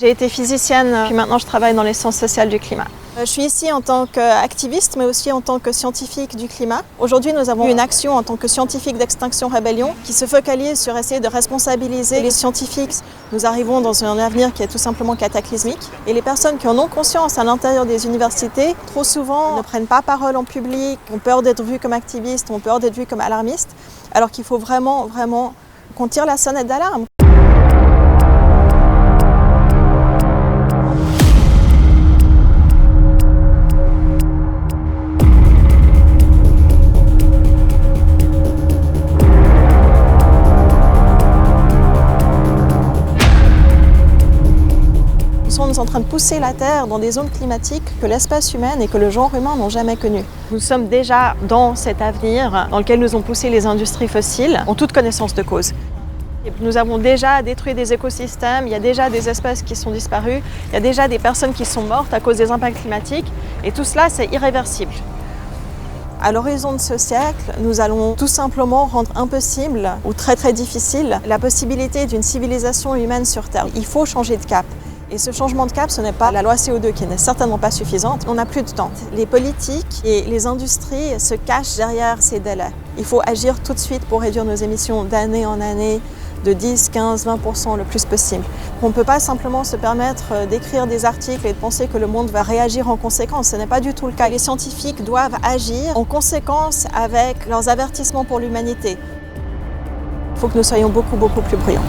J'ai été physicienne, puis maintenant je travaille dans les sciences sociales du climat. Je suis ici en tant qu'activiste, mais aussi en tant que scientifique du climat. Aujourd'hui, nous avons une action en tant que scientifique d'Extinction Rebellion qui se focalise sur essayer de responsabiliser les scientifiques. Nous arrivons dans un avenir qui est tout simplement cataclysmique. Et les personnes qui en ont conscience à l'intérieur des universités, trop souvent, ne prennent pas parole en public, ont peur d'être vues comme activistes, ont peur d'être vues comme alarmistes, alors qu'il faut vraiment qu'on tire la sonnette d'alarme. Nous sommes en train de pousser la Terre dans des zones climatiques que l'espèce humaine et que le genre humain n'ont jamais connues. Nous sommes déjà dans cet avenir dans lequel nous ont poussé les industries fossiles, en toute connaissance de cause. Nous avons déjà détruit des écosystèmes, il y a déjà des espèces qui sont disparues, il y a déjà des personnes qui sont mortes à cause des impacts climatiques, et tout cela, c'est irréversible. À l'horizon de ce siècle, nous allons tout simplement rendre impossible, ou très difficile, la possibilité d'une civilisation humaine sur Terre. Il faut changer de cap. Et ce changement de cap, ce n'est pas la loi CO2 qui n'est certainement pas suffisante. On n'a plus de temps. Les politiques et les industries se cachent derrière ces délais. Il faut agir tout de suite pour réduire nos émissions d'année en année de 10, 15, 20% le plus possible. On ne peut pas simplement se permettre d'écrire des articles et de penser que le monde va réagir en conséquence. Ce n'est pas du tout le cas. Les scientifiques doivent agir en conséquence avec leurs avertissements pour l'humanité. Il faut que nous soyons beaucoup plus bruyants.